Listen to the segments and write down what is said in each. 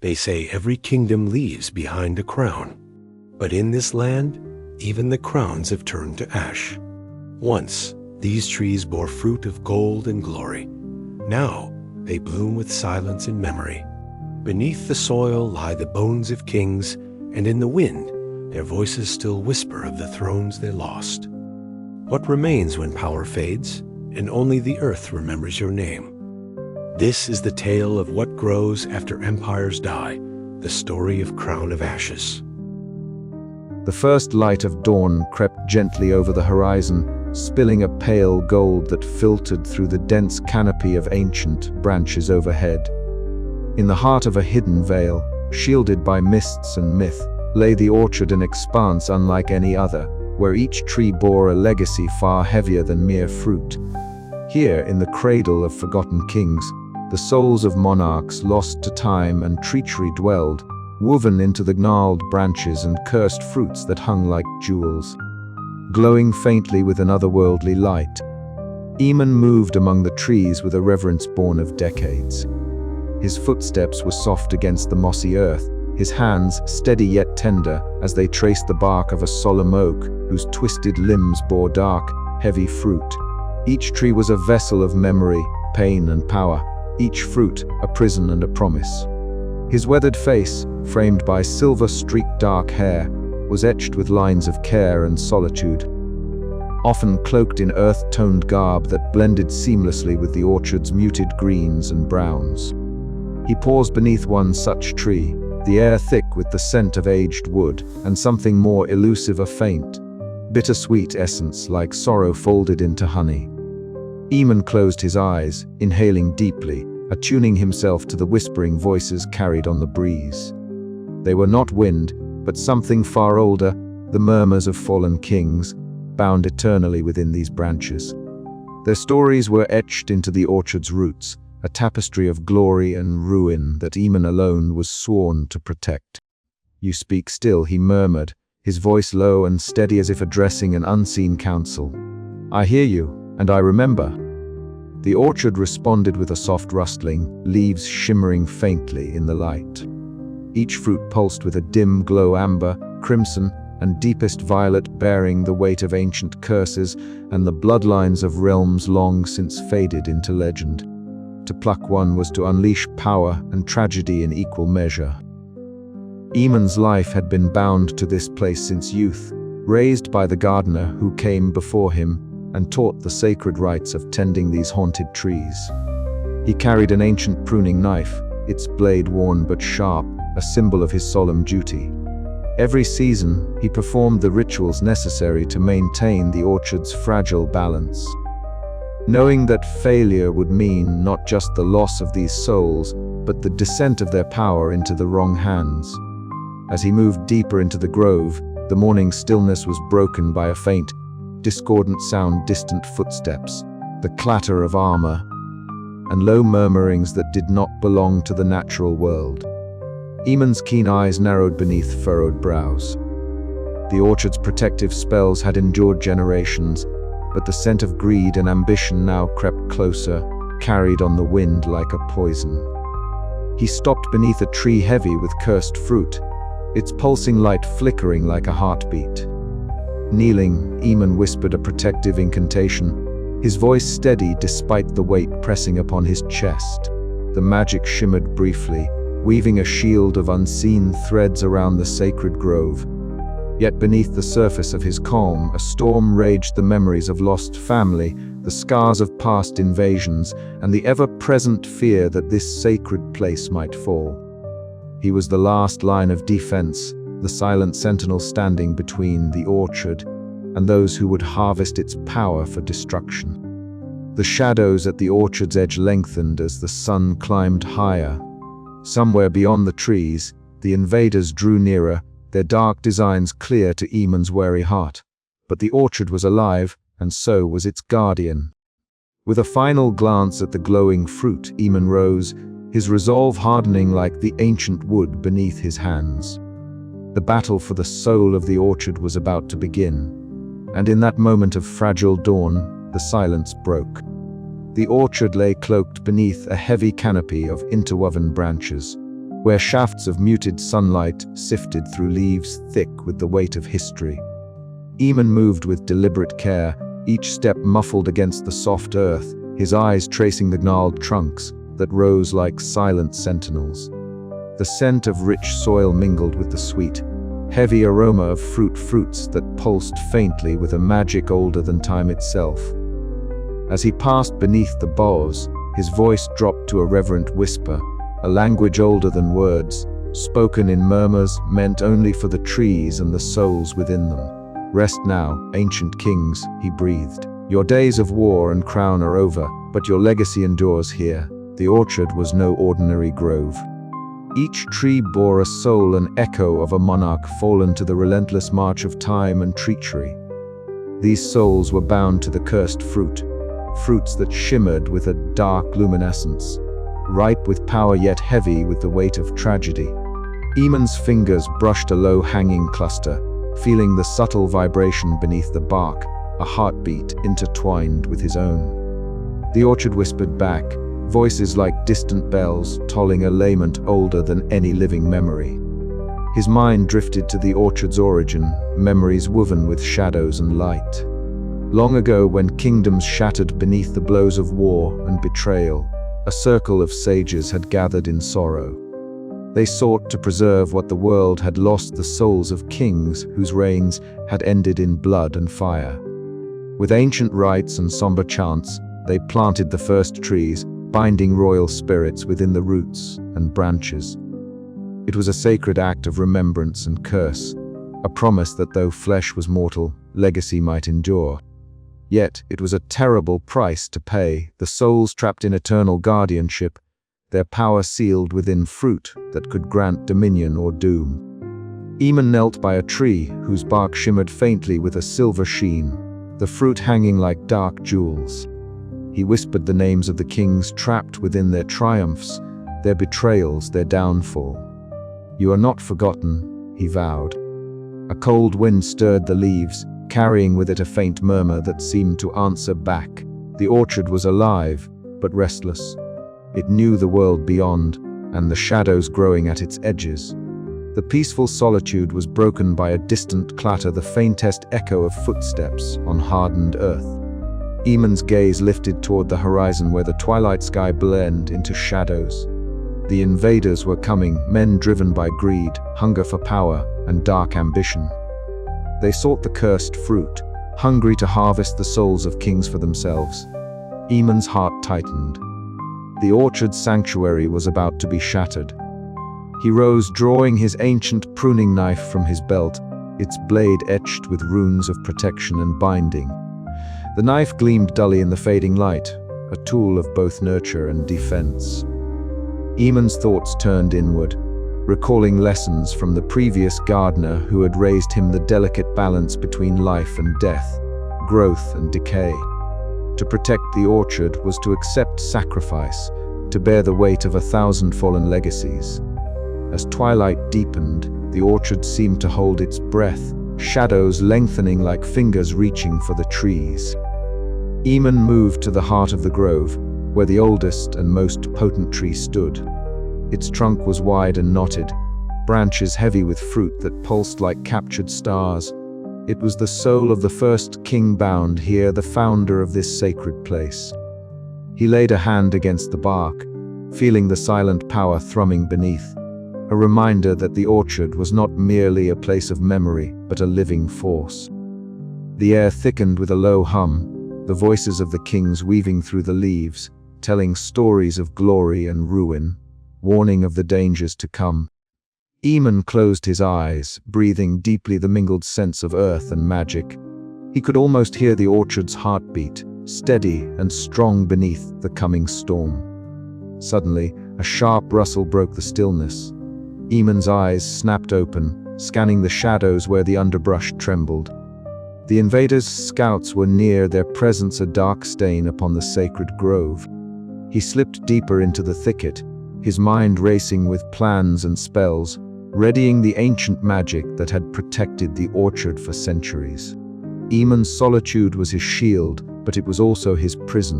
They say every kingdom leaves behind a crown. But in this land, even the crowns have turned to ash. Once, these trees bore fruit of gold and glory. Now, they bloom with silence and memory. Beneath the soil lie the bones of kings, and in the wind, their voices still whisper of the thrones they lost. What remains when power fades, and only the earth remembers your name? This is the tale of what grows after empires die, the story of Crown of Ashes. The first light of dawn crept gently over the horizon, spilling a pale gold that filtered through the dense canopy of ancient branches overhead. In the heart of a hidden vale, shielded by mists and myth, lay the orchard, an expanse unlike any other, where each tree bore a legacy far heavier than mere fruit. Here, in the cradle of forgotten kings, the souls of monarchs lost to time and treachery dwelled, woven into the gnarled branches and cursed fruits that hung like jewels. Glowing faintly with an otherworldly light, Eamon moved among the trees with a reverence born of decades. His footsteps were soft against the mossy earth, his hands steady yet tender as they traced the bark of a solemn oak whose twisted limbs bore dark, heavy fruit. Each tree was a vessel of memory, pain and power, each fruit a prison and a promise. His weathered face, framed by silver-streaked dark hair, was etched with lines of care and solitude, often cloaked in earth-toned garb that blended seamlessly with the orchard's muted greens and browns. He paused beneath one such tree, the air thick with the scent of aged wood and something more elusive, a faint, bittersweet essence like sorrow folded into honey. Eamon closed his eyes, inhaling deeply, attuning himself to the whispering voices carried on the breeze. They were not wind, but something far older, the murmurs of fallen kings, bound eternally within these branches. Their stories were etched into the orchard's roots, a tapestry of glory and ruin that Eamon alone was sworn to protect. "You speak still," he murmured, his voice low and steady as if addressing an unseen council. "I hear you, and I remember." The orchard responded with a soft rustling, leaves shimmering faintly in the light. Each fruit pulsed with a dim glow, amber, crimson, and deepest violet, bearing the weight of ancient curses and the bloodlines of realms long since faded into legend. To pluck one was to unleash power and tragedy in equal measure. Eamon's life had been bound to this place since youth, raised by the gardener who came before him and taught the sacred rites of tending these haunted trees. He carried an ancient pruning knife, its blade worn but sharp, a symbol of his solemn duty. Every season, he performed the rituals necessary to maintain the orchard's fragile balance. Knowing that failure would mean not just the loss of these souls, but the descent of their power into the wrong hands. As he moved deeper into the grove, the morning stillness was broken by a faint, discordant sound, distant footsteps, the clatter of armor, and low murmurings that did not belong to the natural world. Eamon's keen eyes narrowed beneath furrowed brows. The orchard's protective spells had endured generations, but the scent of greed and ambition now crept closer, carried on the wind like a poison. He stopped beneath a tree heavy with cursed fruit, its pulsing light flickering like a heartbeat. Kneeling, Eamon whispered a protective incantation, his voice steady despite the weight pressing upon his chest. The magic shimmered briefly, weaving a shield of unseen threads around the sacred grove. Yet beneath the surface of his calm, a storm raged, the memories of lost family, the scars of past invasions, and the ever-present fear that this sacred place might fall. He was the last line of defense, the silent sentinel standing between the orchard and those who would harvest its power for destruction. The shadows at the orchard's edge lengthened as the sun climbed higher. Somewhere beyond the trees, the invaders drew nearer, their dark designs clear to Eamon's wary heart. But the orchard was alive, and so was its guardian. With a final glance at the glowing fruit, Eamon rose, his resolve hardening like the ancient wood beneath his hands. The battle for the soul of the orchard was about to begin, and in that moment of fragile dawn, the silence broke. The orchard lay cloaked beneath a heavy canopy of interwoven branches, where shafts of muted sunlight sifted through leaves thick with the weight of history. Eamon moved with deliberate care, each step muffled against the soft earth, his eyes tracing the gnarled trunks that rose like silent sentinels. The scent of rich soil mingled with the sweet, heavy aroma of fruits that pulsed faintly with a magic older than time itself. As he passed beneath the boughs, his voice dropped to a reverent whisper, a language older than words, spoken in murmurs meant only for the trees and the souls within them. "Rest now, ancient kings," he breathed. "Your days of war and crown are over, but your legacy endures here." The orchard was no ordinary grove. Each tree bore a soul, an echo of a monarch fallen to the relentless march of time and treachery. These souls were bound to the cursed fruits that shimmered with a dark luminescence, ripe with power yet heavy with the weight of tragedy. Eamon's fingers brushed a low-hanging cluster, feeling the subtle vibration beneath the bark, a heartbeat intertwined with his own. The orchard whispered back, voices like distant bells tolling a lament older than any living memory. His mind drifted to the orchard's origin, memories woven with shadows and light. Long ago, when kingdoms shattered beneath the blows of war and betrayal, a circle of sages had gathered in sorrow. They sought to preserve what the world had lost, the souls of kings whose reigns had ended in blood and fire. With ancient rites and somber chants, they planted the first trees, binding royal spirits within the roots and branches. It was a sacred act of remembrance and curse, a promise that though flesh was mortal, legacy might endure. Yet it was a terrible price to pay, the souls trapped in eternal guardianship, their power sealed within fruit that could grant dominion or doom. Eamon knelt by a tree whose bark shimmered faintly with a silver sheen, the fruit hanging like dark jewels. He whispered the names of the kings trapped within their triumphs, their betrayals, their downfall. "You are not forgotten," he vowed. A cold wind stirred the leaves, carrying with it a faint murmur that seemed to answer back. The orchard was alive, but restless. It knew the world beyond, and the shadows growing at its edges. The peaceful solitude was broken by a distant clatter, the faintest echo of footsteps on hardened earth. Eamon's gaze lifted toward the horizon where the twilight sky blended into shadows. The invaders were coming, men driven by greed, hunger for power, and dark ambition. They sought the cursed fruit, hungry to harvest the souls of kings for themselves. Eamon's heart tightened. The orchard's sanctuary was about to be shattered. He rose, drawing his ancient pruning knife from his belt, its blade etched with runes of protection and binding. The knife gleamed dully in the fading light, a tool of both nurture and defense. Eamon's thoughts turned inward, recalling lessons from the previous gardener who had raised him the delicate balance between life and death, growth and decay. To protect the orchard was to accept sacrifice, to bear the weight of 1,000 fallen legacies. As twilight deepened, the orchard seemed to hold its breath, shadows lengthening like fingers reaching for the trees. Eamon moved to the heart of the grove, where the oldest and most potent tree stood. Its trunk was wide and knotted, branches heavy with fruit that pulsed like captured stars. It was the soul of the first king bound here, the founder of this sacred place. He laid a hand against the bark, feeling the silent power thrumming beneath, a reminder that the orchard was not merely a place of memory, but a living force. The air thickened with a low hum, the voices of the kings weaving through the leaves, telling stories of glory and ruin, warning of the dangers to come. Eamon closed his eyes, breathing deeply the mingled sense of earth and magic. He could almost hear the orchard's heartbeat, steady and strong beneath the coming storm. Suddenly, a sharp rustle broke the stillness. Eamon's eyes snapped open, scanning the shadows where the underbrush trembled. The invaders' scouts were near, their presence a dark stain upon the sacred grove. He slipped deeper into the thicket, his mind racing with plans and spells, readying the ancient magic that had protected the orchard for centuries. Eamon's solitude was his shield, but it was also his prison.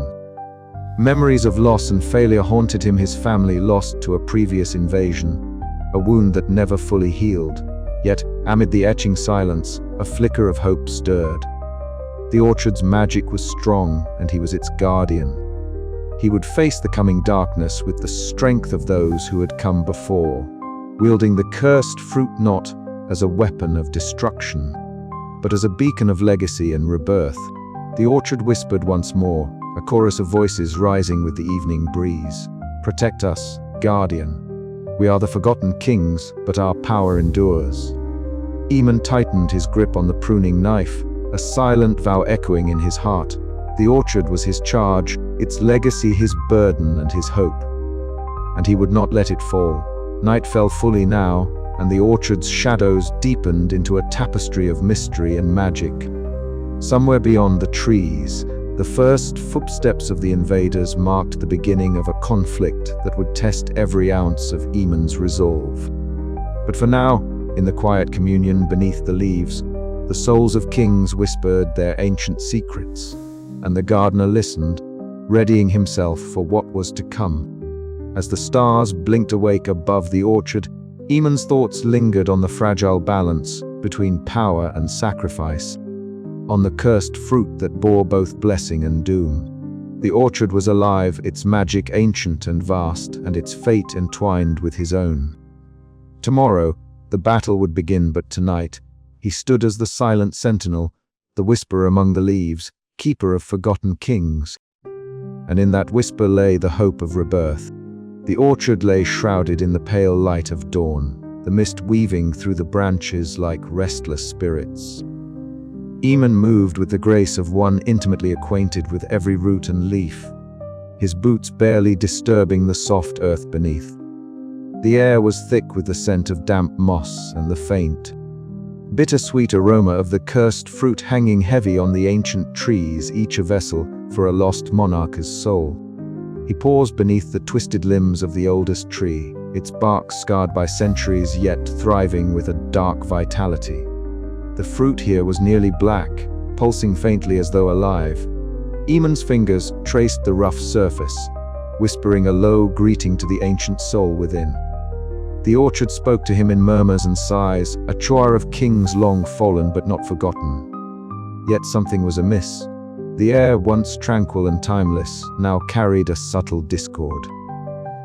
Memories of loss and failure haunted him, his family lost to a previous invasion, a wound that never fully healed. Yet, amid the etching silence, a flicker of hope stirred. The orchard's magic was strong, and he was its guardian. He would face the coming darkness with the strength of those who had come before, wielding the cursed fruit not as a weapon of destruction, but as a beacon of legacy and rebirth. The orchard whispered once more, a chorus of voices rising with the evening breeze. "Protect us, guardian. We are the forgotten kings, but our power endures." Eamon tightened his grip on the pruning knife, a silent vow echoing in his heart. The orchard was his charge, its legacy his burden and his hope. And he would not let it fall. Night fell fully now, and the orchard's shadows deepened into a tapestry of mystery and magic. Somewhere beyond the trees, the first footsteps of the invaders marked the beginning of a conflict that would test every ounce of Eamon's resolve. But for now, in the quiet communion beneath the leaves, the souls of kings whispered their ancient secrets, and the gardener listened, readying himself for what was to come. As the stars blinked awake above the orchard, Eamon's thoughts lingered on the fragile balance between power and sacrifice, on the cursed fruit that bore both blessing and doom. The orchard was alive, its magic ancient and vast, and its fate entwined with his own. Tomorrow, the battle would begin, but tonight, he stood as the silent sentinel, the whisperer among the leaves, keeper of forgotten kings. And in that whisper lay the hope of rebirth. The orchard lay shrouded in the pale light of dawn, the mist weaving through the branches like restless spirits. Eamon moved with the grace of one intimately acquainted with every root and leaf, his boots barely disturbing the soft earth beneath. The air was thick with the scent of damp moss and the faint, bittersweet aroma of the cursed fruit hanging heavy on the ancient trees, each a vessel for a lost monarch's soul. He paused beneath the twisted limbs of the oldest tree, its bark scarred by centuries yet thriving with a dark vitality. The fruit here was nearly black, pulsing faintly as though alive. Eamon's fingers traced the rough surface, whispering a low greeting to the ancient soul within. The orchard spoke to him in murmurs and sighs, a choir of kings long fallen but not forgotten. Yet something was amiss. The air, once tranquil and timeless, now carried a subtle discord.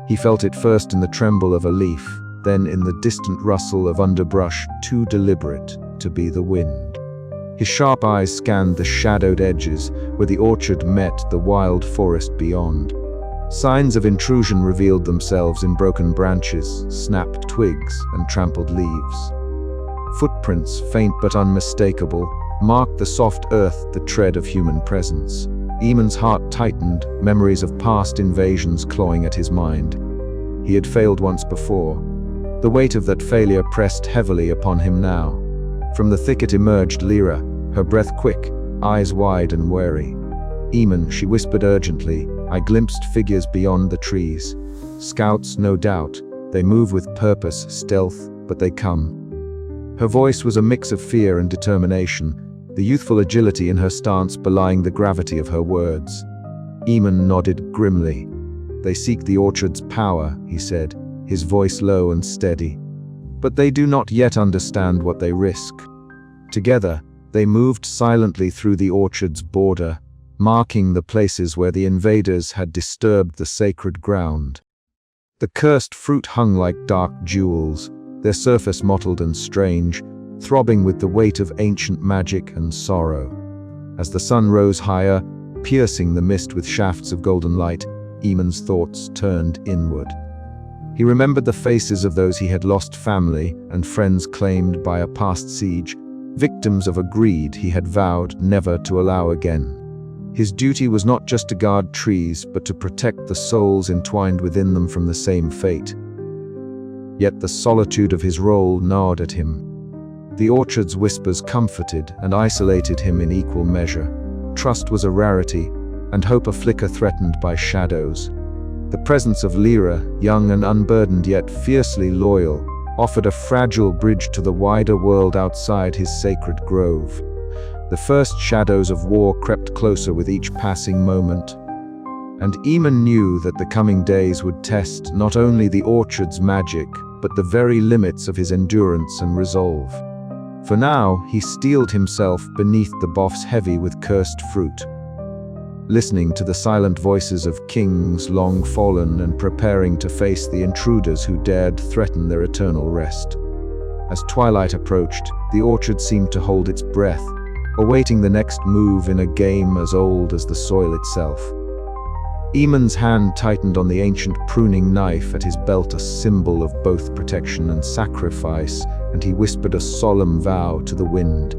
He felt it first in the tremble of a leaf, then in the distant rustle of underbrush too deliberate to be the wind. His sharp eyes scanned the shadowed edges where the orchard met the wild forest beyond. Signs of intrusion revealed themselves in broken branches, snapped twigs, and trampled leaves. Footprints, faint but unmistakable, marked the soft earth, the tread of human presence. Eamon's heart tightened, memories of past invasions clawing at his mind. He had failed once before. The weight of that failure pressed heavily upon him now. From the thicket emerged Lyra, her breath quick, eyes wide and wary. "Eamon," she whispered urgently, "I glimpsed figures beyond the trees. Scouts, no doubt. They move with purpose, stealth, but they come." Her voice was a mix of fear and determination, the youthful agility in her stance belying the gravity of her words. Eamon nodded grimly. "They seek the orchard's power," he said, his voice low and steady. "But they do not yet understand what they risk." Together, they moved silently through the orchard's border, marking the places where the invaders had disturbed the sacred ground. The cursed fruit hung like dark jewels, their surface mottled and strange, throbbing with the weight of ancient magic and sorrow. As the sun rose higher, piercing the mist with shafts of golden light, Eamon's thoughts turned inward. He remembered the faces of those he had lost, family and friends claimed by a past siege, victims of a greed he had vowed never to allow again. His duty was not just to guard trees, but to protect the souls entwined within them from the same fate. Yet the solitude of his role gnawed at him. The orchard's whispers comforted and isolated him in equal measure. Trust was a rarity, and hope a flicker threatened by shadows. The presence of Lyra, young and unburdened yet fiercely loyal, offered a fragile bridge to the wider world outside his sacred grove. The first shadows of war crept closer with each passing moment, and Eamon knew that the coming days would test not only the orchard's magic, but the very limits of his endurance and resolve. For now, he steeled himself beneath the boughs heavy with cursed fruit, listening to the silent voices of kings long fallen and preparing to face the intruders who dared threaten their eternal rest. As twilight approached, the orchard seemed to hold its breath, awaiting the next move in a game as old as the soil itself. Eamon's hand tightened on the ancient pruning knife at his belt, a symbol of both protection and sacrifice, and he whispered a solemn vow to the wind.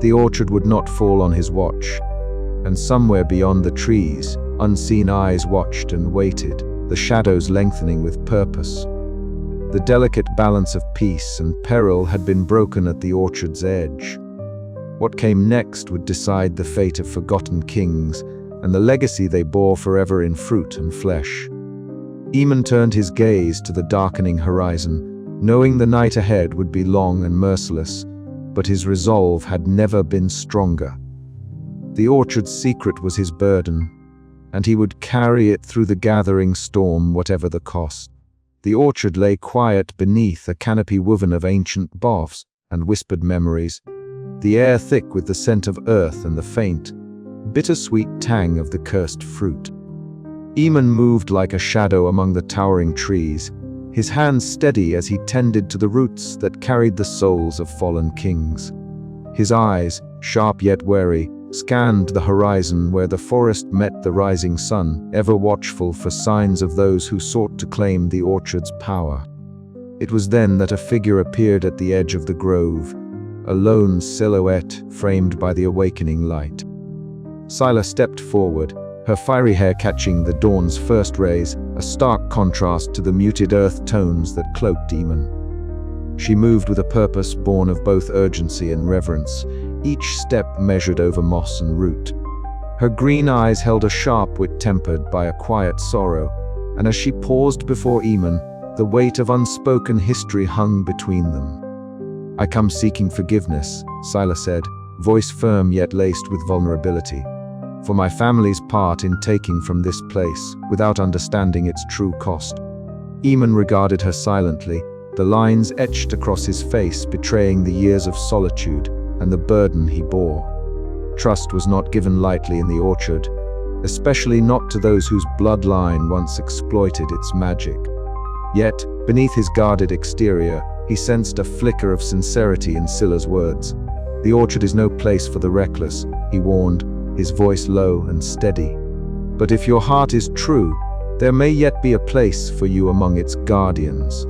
The orchard would not fall on his watch, and somewhere beyond the trees, unseen eyes watched and waited, the shadows lengthening with purpose. The delicate balance of peace and peril had been broken at the orchard's edge. What came next would decide the fate of forgotten kings and the legacy they bore forever in fruit and flesh. Eamon turned his gaze to the darkening horizon, knowing the night ahead would be long and merciless, but his resolve had never been stronger. The orchard's secret was his burden, and he would carry it through the gathering storm, whatever the cost. The orchard lay quiet beneath a canopy woven of ancient boughs and whispered memories, the air thick with the scent of earth and the faint, bittersweet tang of the cursed fruit. Eamon moved like a shadow among the towering trees, his hands steady as he tended to the roots that carried the souls of fallen kings. His eyes, sharp yet wary, scanned the horizon where the forest met the rising sun, ever watchful for signs of those who sought to claim the orchard's power. It was then that a figure appeared at the edge of the grove, a lone silhouette framed by the awakening light. Scylla stepped forward, her fiery hair catching the dawn's first rays, a stark contrast to the muted earth tones that cloaked Eamon. She moved with a purpose born of both urgency and reverence, each step measured over moss and root. Her green eyes held a sharp wit tempered by a quiet sorrow, and as she paused before Eamon, the weight of unspoken history hung between them. "I come seeking forgiveness," Scylla said, voice firm yet laced with vulnerability, "for my family's part in taking from this place without understanding its true cost." Eamon regarded her silently, the lines etched across his face betraying the years of solitude and the burden he bore. Trust was not given lightly in the orchard, especially not to those whose bloodline once exploited its magic. Yet, beneath his guarded exterior, he sensed a flicker of sincerity in Scylla's words. "The orchard is no place for the reckless," he warned, his voice low and steady. "But if your heart is true, there may yet be a place for you among its guardians."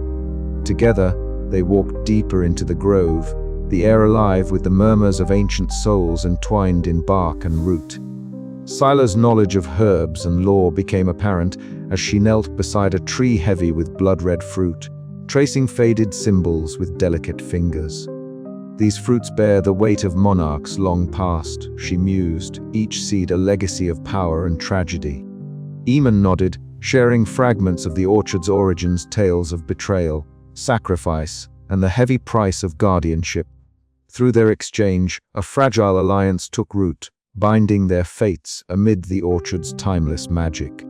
Together, they walked deeper into the grove, the air alive with the murmurs of ancient souls entwined in bark and root. Scylla's knowledge of herbs and lore became apparent as she knelt beside a tree heavy with blood-red fruit, tracing faded symbols with delicate fingers. "These fruits bear the weight of monarchs long past," she mused, each seed a legacy of power and tragedy. Eamon nodded, sharing fragments of the orchard's origins, tales of betrayal, sacrifice, and the heavy price of guardianship. Through their exchange, a fragile alliance took root, binding their fates amid the orchard's timeless magic.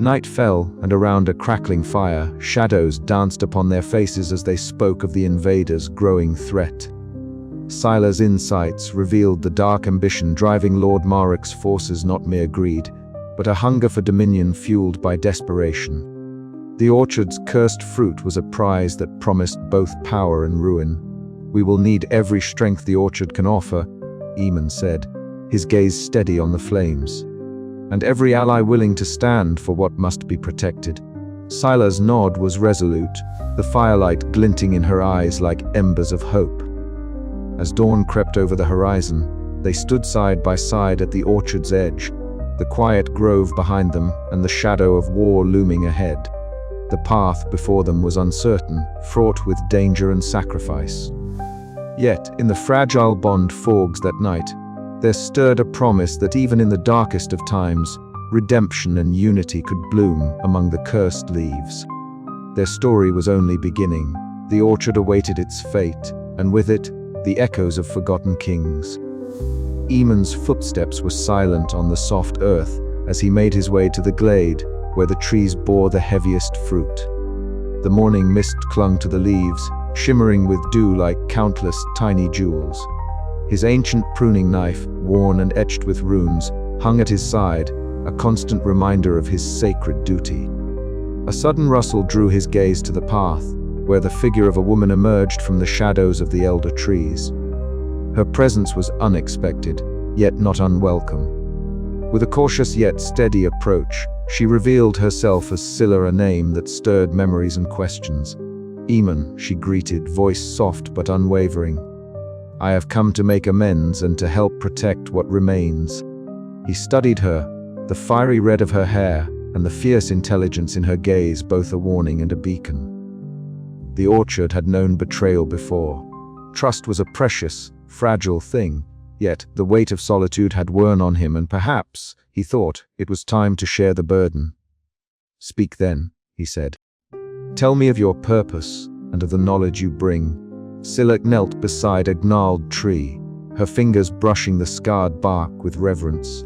Night fell, and around a crackling fire, shadows danced upon their faces as they spoke of the invaders' growing threat. Scylla's insights revealed the dark ambition driving Lord Marik's forces, not mere greed, but a hunger for dominion fueled by desperation. The orchard's cursed fruit was a prize that promised both power and ruin. "We will need every strength the orchard can offer," Eamon said, his gaze steady on the flames. "And every ally willing to stand for what must be protected." Scylla's nod was resolute, the firelight glinting in her eyes like embers of hope. As dawn crept over the horizon, they stood side by side at the orchard's edge, the quiet grove behind them and the shadow of war looming ahead. The path before them was uncertain, fraught with danger and sacrifice. Yet, in the fragile bond fogs that night, there stirred a promise that even in the darkest of times, redemption and unity could bloom among the cursed leaves. Their story was only beginning. The orchard awaited its fate, and with it, the echoes of forgotten kings. Eamon's footsteps were silent on the soft earth as he made his way to the glade where the trees bore the heaviest fruit. The The morning mist clung to the leaves, shimmering with dew like countless tiny jewels. His ancient pruning knife, worn and etched with runes, hung at his side, a constant reminder of his sacred duty. A sudden rustle drew his gaze to the path, where the figure of a woman emerged from the shadows of the elder trees. Her presence was unexpected, yet not unwelcome. With a cautious yet steady approach, she revealed herself as Scylla, a name that stirred memories and questions. "Eamon," she greeted, voice soft but unwavering. "I have come to make amends and to help protect what remains." He studied her, the fiery red of her hair and the fierce intelligence in her gaze both a warning and a beacon. The orchard had known betrayal before. Trust was a precious, fragile thing, yet the weight of solitude had worn on him, and perhaps, he thought, it was time to share the burden. "Speak then," he said. "Tell me of your purpose and of the knowledge you bring." Scylla knelt beside a gnarled tree, her fingers brushing the scarred bark with reverence.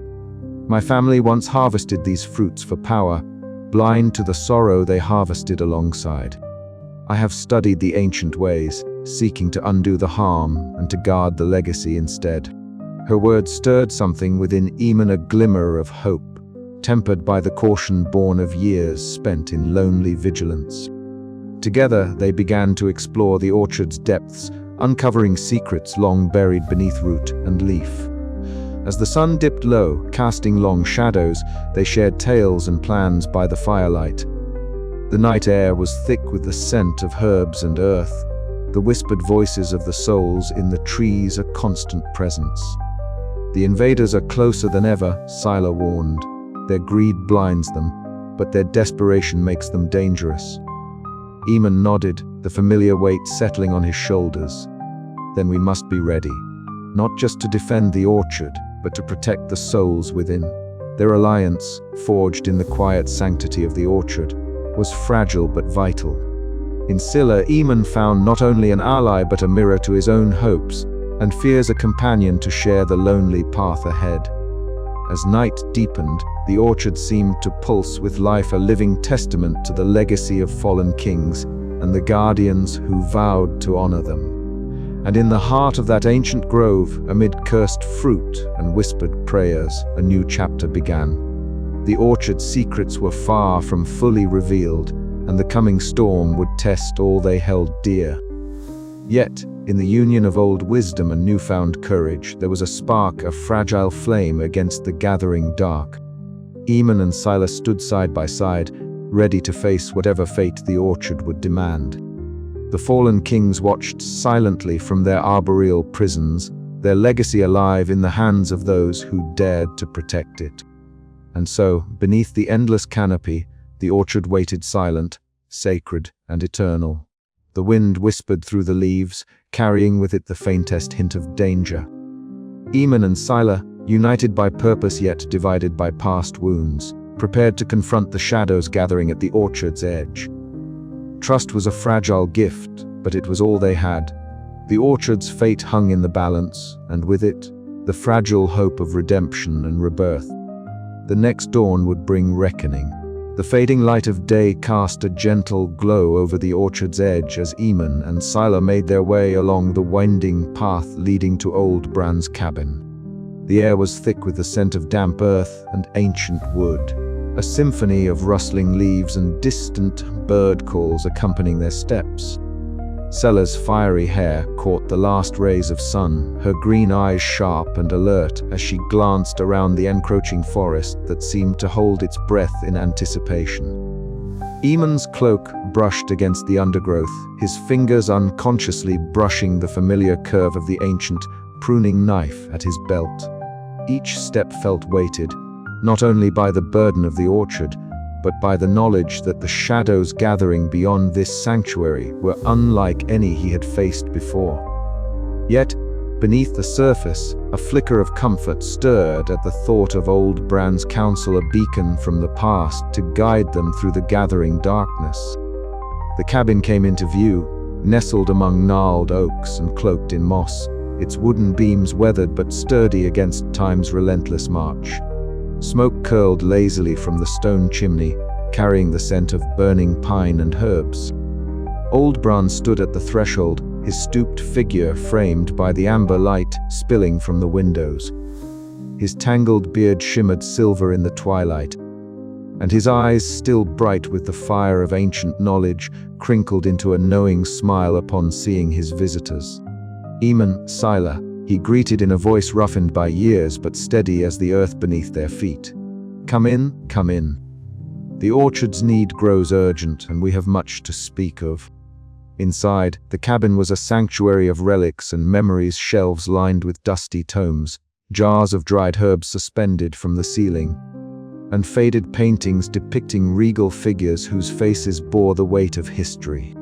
"My family once harvested these fruits for power, blind to the sorrow they harvested alongside. I have studied the ancient ways, seeking to undo the harm and to guard the legacy instead." Her words stirred something within Eamon, a glimmer of hope, tempered by the caution born of years spent in lonely vigilance. Together they began to explore the orchard's depths, uncovering secrets long buried beneath root and leaf. As the sun dipped low, casting long shadows, they shared tales and plans by the firelight. The night air was thick with the scent of herbs and earth, the whispered voices of the souls in the trees a constant presence. "The invaders are closer than ever," Scylla warned. "Their greed blinds them, but their desperation makes them dangerous." Eamon nodded, the familiar weight settling on his shoulders. "Then we must be ready, not just to defend the orchard, but to protect the souls within." Their alliance, forged in the quiet sanctity of the orchard, was fragile but vital. In Scylla, Eamon found not only an ally but a mirror to his own hopes, and fears a companion to share the lonely path ahead. As night deepened, the orchard seemed to pulse with life, a living testament to the legacy of fallen kings and the guardians who vowed to honor them. And in the heart of that ancient grove, amid cursed fruit and whispered prayers, a new chapter began. The orchard's secrets were far from fully revealed, and the coming storm would test all they held dear. Yet, in the union of old wisdom and newfound courage, there was a spark of fragile flame against the gathering dark. Eamon and Scylla stood side by side, ready to face whatever fate the orchard would demand. The fallen kings watched silently from their arboreal prisons, their legacy alive in the hands of those who dared to protect it. And so, beneath the endless canopy, the orchard waited silent, sacred, and eternal. The wind whispered through the leaves, carrying with it the faintest hint of danger. Eamon and Scylla, united by purpose yet divided by past wounds, prepared to confront the shadows gathering at the orchard's edge. Trust was a fragile gift, but it was all they had. The orchard's fate hung in the balance, and with it, the fragile hope of redemption and rebirth. The next dawn would bring reckoning. The fading light of day cast a gentle glow over the orchard's edge as Eamon and Scylla made their way along the winding path leading to old Bran's cabin. The air was thick with the scent of damp earth and ancient wood, a symphony of rustling leaves and distant bird calls accompanying their steps. Scylla's fiery hair caught the last rays of sun, her green eyes sharp and alert as she glanced around the encroaching forest that seemed to hold its breath in anticipation. Eamon's cloak brushed against the undergrowth, his fingers unconsciously brushing the familiar curve of the ancient pruning knife at his belt. Each step felt weighted, not only by the burden of the orchard, but by the knowledge that the shadows gathering beyond this sanctuary were unlike any he had faced before. Yet, beneath the surface, a flicker of comfort stirred at the thought of old Bran's counsel, a beacon from the past to guide them through the gathering darkness. The cabin came into view, nestled among gnarled oaks and cloaked in moss, its wooden beams weathered but sturdy against time's relentless march. Smoke curled lazily from the stone chimney, carrying the scent of burning pine and herbs. Old Bran stood at the threshold, his stooped figure framed by the amber light spilling from the windows. His tangled beard shimmered silver in the twilight, and his eyes, still bright with the fire of ancient knowledge, crinkled into a knowing smile upon seeing his visitors. "Eamon, Sila," he greeted in a voice roughened by years but steady as the earth beneath their feet. Come in, come in. The orchard's need grows urgent, and we have much to speak of." Inside, the cabin was a sanctuary of relics and memories, shelves lined with dusty tomes, jars of dried herbs suspended from the ceiling, and faded paintings depicting regal figures whose faces bore the weight of history.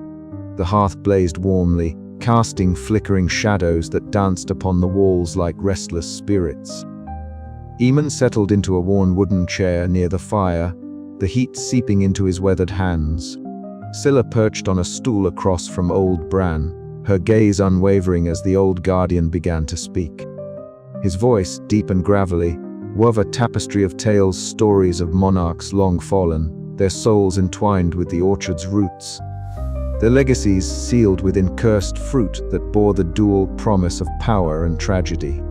The hearth blazed warmly, casting flickering shadows that danced upon the walls like restless spirits. Eamon settled into a worn wooden chair near the fire, the heat seeping into his weathered hands. Scylla perched on a stool across from Old Bran, her gaze unwavering as the old guardian began to speak. His voice, deep and gravelly, wove a tapestry of tales, stories of monarchs long fallen, their souls entwined with the orchard's roots, their legacies sealed within cursed fruit that bore the dual promise of power and tragedy.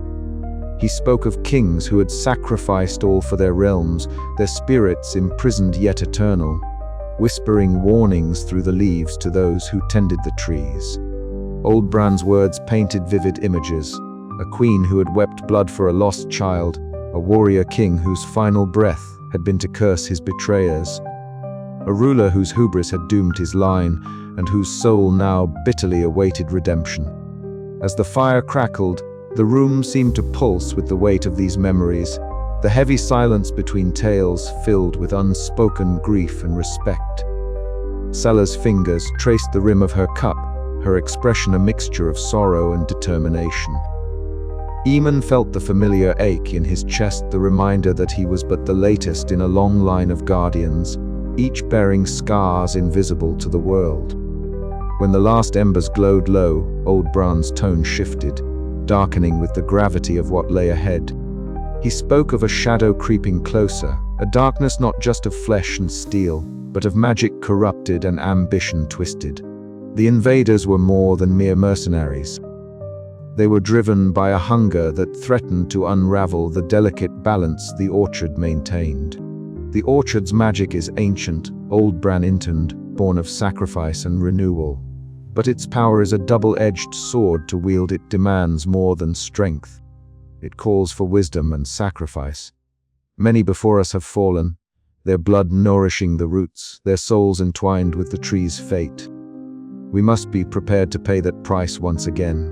He spoke of kings who had sacrificed all for their realms, their spirits imprisoned yet eternal, whispering warnings through the leaves to those who tended the trees. Old Bran's words painted vivid images: a queen who had wept blood for a lost child, a warrior king whose final breath had been to curse his betrayers, a ruler whose hubris had doomed his line, and whose soul now bitterly awaited redemption. As the fire crackled, the room seemed to pulse with the weight of these memories, the heavy silence between tales filled with unspoken grief and respect. Scylla's fingers traced the rim of her cup, her expression a mixture of sorrow and determination. Eamon felt the familiar ache in his chest, the reminder that he was but the latest in a long line of guardians, each bearing scars invisible to the world. When the last embers glowed low, Old Bran's tone shifted, darkening with the gravity of what lay ahead. He spoke of a shadow creeping closer, a darkness not just of flesh and steel, but of magic corrupted and ambition twisted. The invaders were more than mere mercenaries. They were driven by a hunger that threatened to unravel the delicate balance the orchard maintained. The orchard's magic is ancient, Old Bran intoned, born of sacrifice and renewal. But its power is a double-edged sword. To wield it demands more than strength. It calls for wisdom and sacrifice. Many before us have fallen, their blood nourishing the roots, their souls entwined with the tree's fate. We must be prepared to pay that price once again.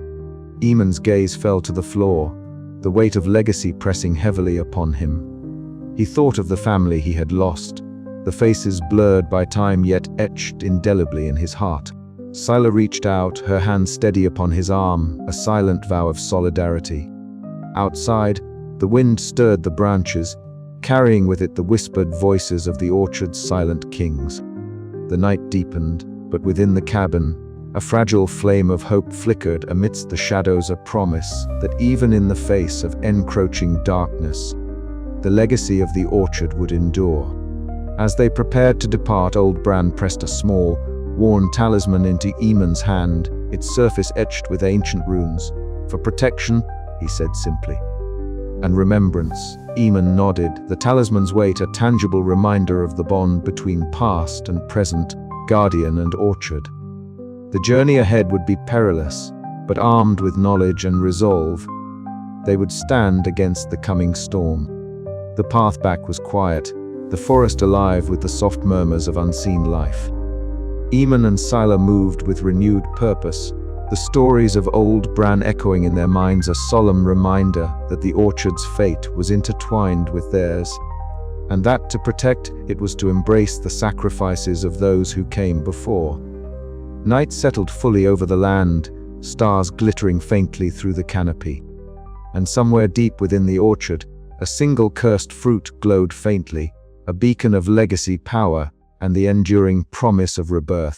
Eamon's gaze fell to the floor, the weight of legacy pressing heavily upon him. He thought of the family he had lost, the faces blurred by time yet etched indelibly in his heart. Scylla reached out, her hand steady upon his arm, a silent vow of solidarity. Outside, the wind stirred the branches, carrying with it the whispered voices of the orchard's silent kings. The night deepened, but within the cabin, a fragile flame of hope flickered amidst the shadows, a promise that even in the face of encroaching darkness, the legacy of the orchard would endure. As they prepared to depart, Old Bran pressed a small, worn talisman into Eamon's hand, its surface etched with ancient runes. "For protection," he said simply. "And remembrance," Eamon nodded, the talisman's weight a tangible reminder of the bond between past and present, guardian and orchard. The journey ahead would be perilous, but armed with knowledge and resolve, they would stand against the coming storm. The path back was quiet, the forest alive with the soft murmurs of unseen life. Eamon and Scylla moved with renewed purpose, the stories of Old Bran echoing in their minds, a solemn reminder that the orchard's fate was intertwined with theirs, and that to protect it was to embrace the sacrifices of those who came before. Night settled fully over the land, stars glittering faintly through the canopy. And somewhere deep within the orchard, a single cursed fruit glowed faintly, a beacon of legacy power and the enduring promise of rebirth.